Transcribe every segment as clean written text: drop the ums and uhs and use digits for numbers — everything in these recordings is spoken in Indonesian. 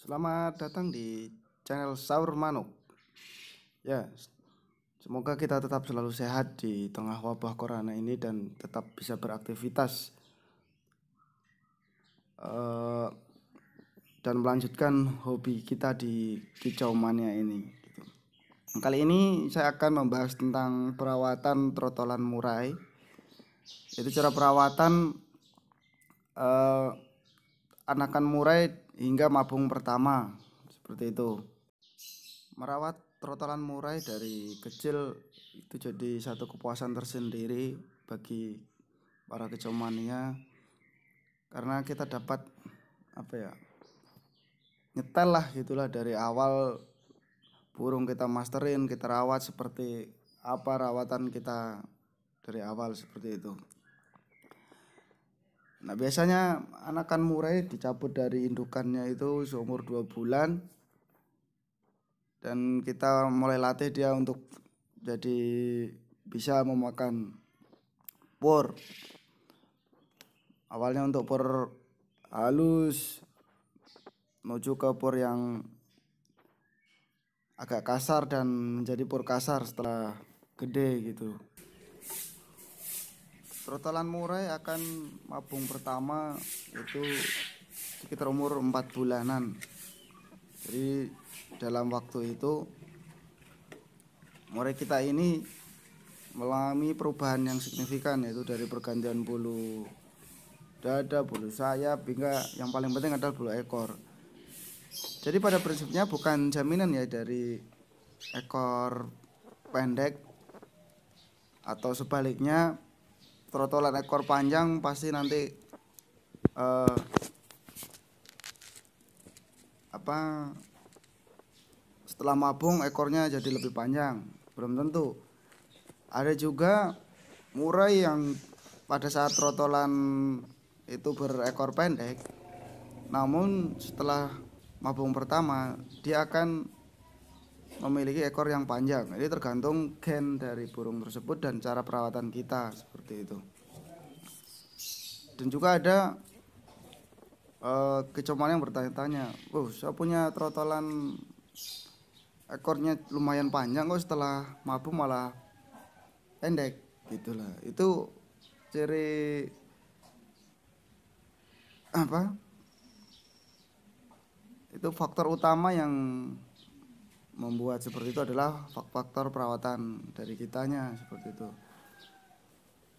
Selamat datang di channel Saur Manuk. Ya, semoga kita tetap selalu sehat di tengah wabah corona ini dan tetap bisa beraktivitas eh, dan melanjutkan hobi kita di kicau mania ini. Gitu. Kali ini saya akan membahas tentang perawatan trotolan murai. Itu cara perawatan eh, anakan murai hingga mabung pertama, seperti itu. Merawat trotolan murai dari kecil itu jadi satu kepuasan tersendiri bagi para kicau mania, karena kita dapat nyetel lah gitulah dari awal burung kita masterin, kita rawat seperti apa rawatan kita dari awal seperti itu. Nah, biasanya anakan murai dicabut dari indukannya itu seumur 2 bulan, dan kita mulai latih dia untuk jadi bisa memakan pur. Awalnya untuk pur halus menuju ke pur yang agak kasar dan menjadi pur kasar setelah gede gitu. Trotolan murai akan mabung pertama itu sekitar umur 4 bulanan. Jadi dalam waktu itu murai kita ini mengalami perubahan yang signifikan, yaitu dari pergantian bulu dada, bulu sayap, hingga yang paling penting adalah bulu ekor. Jadi pada prinsipnya bukan jaminan ya dari ekor pendek atau sebaliknya trotolan ekor panjang pasti nanti eh, setelah mabung ekornya jadi lebih panjang. Belum tentu. Ada juga murai yang pada saat trotolan itu berekor pendek, namun setelah mabung pertama dia akan memiliki ekor yang panjang. Jadi tergantung gen dari burung tersebut dan cara perawatan kita seperti itu. Dan juga ada kecoman yang bertanya-tanya, saya punya trotolan ekornya lumayan panjang kok setelah mabung malah pendek." Gitulah. Itu ciri apa? Itu faktor utama yang membuat seperti itu adalah faktor perawatan dari kitanya seperti itu.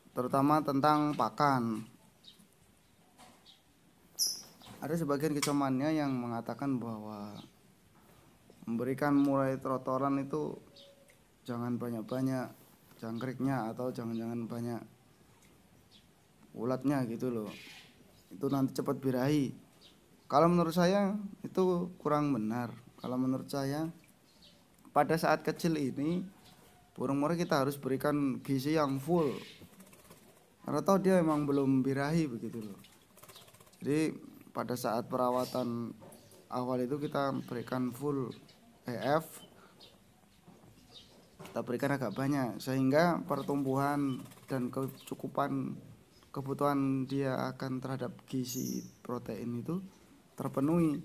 Terutama tentang pakan. Ada sebagian kecomannya yang mengatakan bahwa memberikan murai trotolan itu jangan banyak-banyak jangkriknya atau jangan-jangan banyak ulatnya gitu loh. Itu nanti cepat birahi. Kalau menurut saya itu kurang benar. Kalau menurut saya pada saat kecil ini burung murai kita harus berikan gizi yang full, karena tahu dia emang belum birahi begitu loh. Jadi pada saat perawatan awal itu kita berikan full EF, kita berikan agak banyak sehingga pertumbuhan dan kecukupan kebutuhan dia akan terhadap gizi protein itu terpenuhi,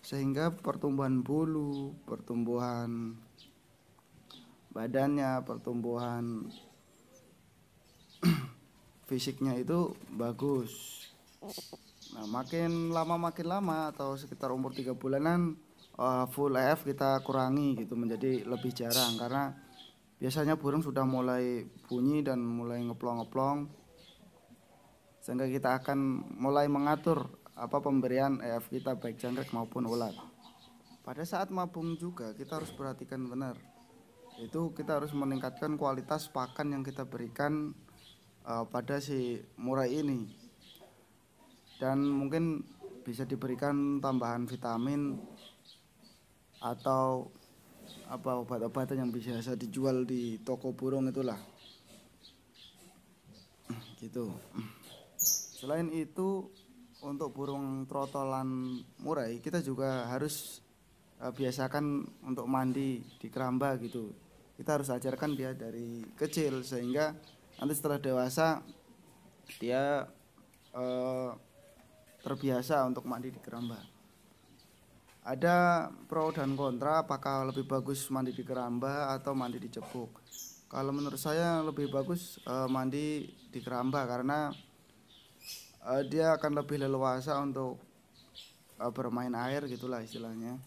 sehingga pertumbuhan bulu, pertumbuhan badannya, pertumbuhan fisiknya itu bagus. Nah, makin lama atau sekitar umur 3 bulanan full EF kita kurangi gitu menjadi lebih jarang, karena biasanya burung sudah mulai bunyi dan mulai ngeplong-ngeplong, sehingga kita akan mulai mengatur pemberian EF kita baik jangkrik maupun ulat. Pada saat mabung juga kita harus perhatikan benar. Itu kita harus meningkatkan kualitas pakan yang kita berikan pada si murai ini. Dan mungkin bisa diberikan tambahan vitamin atau obat-obatan yang bisa dijual di toko burung itulah. Gitu. Selain itu, untuk burung trotolan murai kita juga harus biasakan untuk mandi di keramba gitu. Kita harus ajarkan dia dari kecil sehingga nanti setelah dewasa dia terbiasa untuk mandi di keramba. Ada pro dan kontra, apakah lebih bagus mandi di keramba atau mandi di cebok. Kalau menurut saya lebih bagus mandi di keramba karena dia akan lebih leluasa untuk bermain air gitulah istilahnya.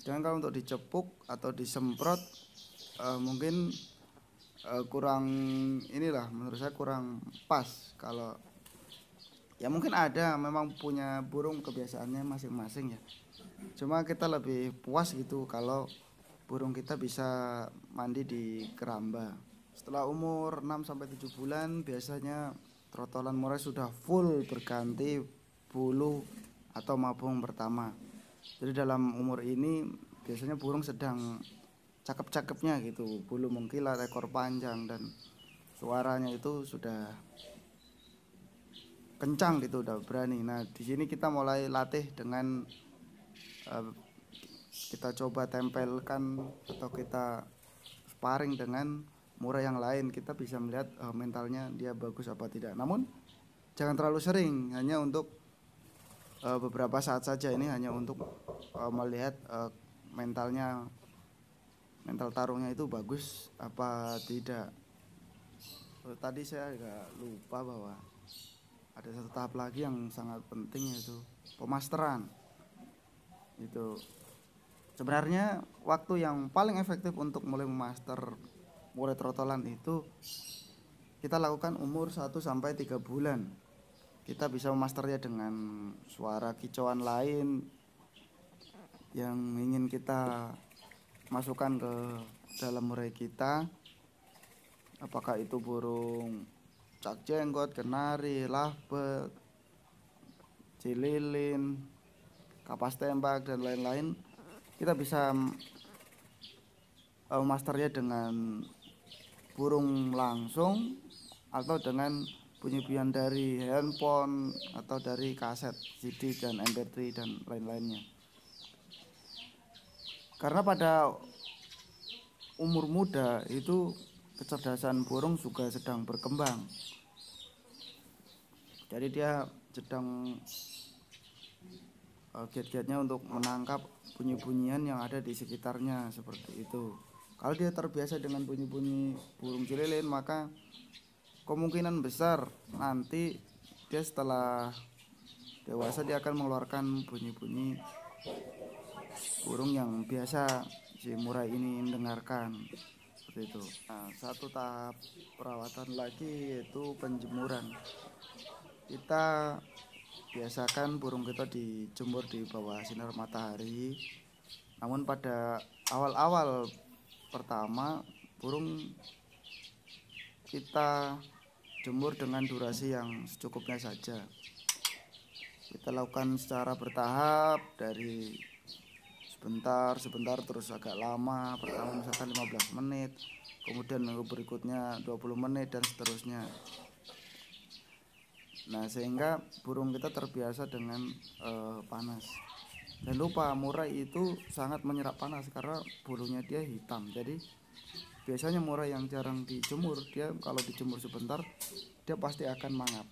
Sedangkan kalau untuk dicepuk atau disemprot mungkin kurang inilah, menurut saya kurang pas. Kalau ya mungkin ada memang punya burung kebiasaannya masing-masing ya, cuma kita lebih puas gitu kalau burung kita bisa mandi di keramba. Setelah umur 6 sampai 7 bulan biasanya trotolan murai sudah full berganti bulu atau mabung pertama. Jadi dalam umur ini biasanya burung sedang cakep-cakepnya gitu, bulu mengkilat, ekor panjang, dan suaranya itu sudah kencang gitu, udah berani. Nah di sini kita mulai latih dengan kita coba tempelkan atau kita sparring dengan murai yang lain, kita bisa melihat mentalnya dia bagus apa tidak. Namun jangan terlalu sering, hanya untuk beberapa saat saja. Ini hanya untuk melihat mentalnya, mental tarungnya itu bagus apa tidak. Tadi saya agak lupa bahwa ada satu tahap lagi yang sangat penting, yaitu pemasteran. Itu sebenarnya waktu yang paling efektif untuk mulai memaster murai trotolan itu kita lakukan umur 1 sampai 3 bulan. Kita bisa memasternya dengan suara kicauan lain yang ingin kita masukkan ke dalam murai kita, apakah itu burung cak jenggot, kenari, lovebird, cililin, kapas tembak, dan lain-lain. Kita bisa masternya dengan burung langsung atau dengan bunyi-bunyian dari handphone atau dari kaset CD dan MP3 dan lain-lainnya. Karena pada umur muda itu kecerdasan burung juga sedang berkembang. Jadi dia sedang giat-giatnya untuk menangkap bunyi-bunyian yang ada di sekitarnya, seperti itu. Kalau dia terbiasa dengan bunyi-bunyi burung cililin, maka kemungkinan besar nanti dia setelah dewasa dia akan mengeluarkan bunyi-bunyi burung yang biasa si murai ini dengarkan, seperti itu. Nah, satu tahap perawatan lagi yaitu penjemuran. Kita biasakan burung kita dijemur di bawah sinar matahari. Namun pada awal-awal pertama burung kita jemur dengan durasi yang secukupnya saja. Kita lakukan secara bertahap, dari sebentar terus agak lama. Pertama misalkan 15 menit, kemudian minggu berikutnya 20 menit, dan seterusnya. Nah sehingga burung kita terbiasa dengan panas. Jangan lupa murai itu sangat menyerap panas karena bulunya dia hitam. Jadi biasanya murai yang jarang dijemur, dia kalau dijemur sebentar dia pasti akan mangap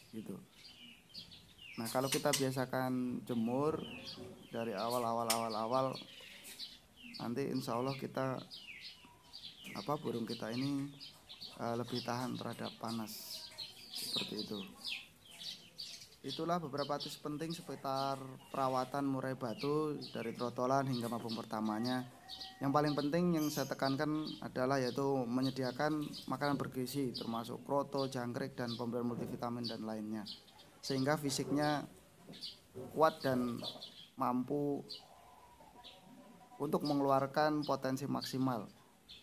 gitu. Nah kalau kita biasakan jemur dari awal, nanti insya Allah kita burung kita ini lebih tahan terhadap panas, seperti itu. Itulah beberapa tips penting seputar perawatan murai batu dari trotolan hingga mabung pertamanya. Yang paling penting yang saya tekankan adalah yaitu menyediakan makanan bergizi termasuk kroto, jangkrik, dan pemberian multivitamin dan lainnya, sehingga fisiknya kuat dan mampu untuk mengeluarkan potensi maksimal.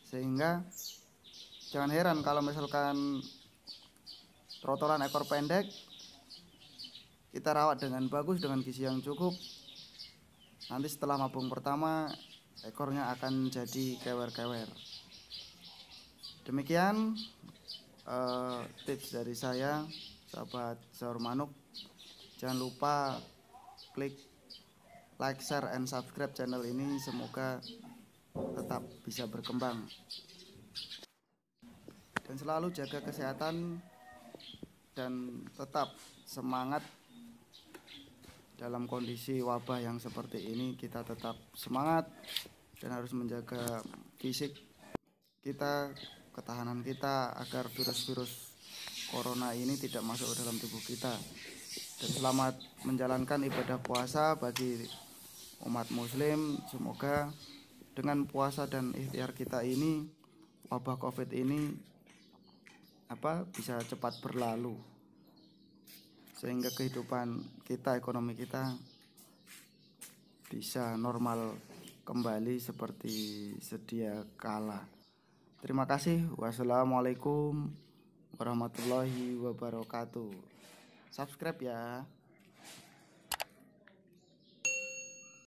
Sehingga jangan heran kalau misalkan trotolan ekor pendek kita rawat dengan bagus dengan gizi yang cukup, nanti setelah mabung pertama ekornya akan jadi kewer-kewer. Demikian tips dari saya, sahabat Sahur Manuk. Jangan lupa klik like, share, and subscribe channel ini. Semoga tetap bisa berkembang dan selalu jaga kesehatan dan tetap semangat dalam kondisi wabah yang seperti ini kita tetap semangat dan harus menjaga fisik kita, ketahanan kita agar virus-virus corona ini tidak masuk ke dalam tubuh kita. Dan selamat menjalankan ibadah puasa bagi umat muslim. Semoga dengan puasa dan ikhtiar kita ini wabah Covid ini bisa cepat berlalu sehingga kehidupan kita, ekonomi kita bisa normal kembali seperti sedia kala. Terima kasih. Wassalamualaikum warahmatullahi wabarakatuh. Subscribe ya.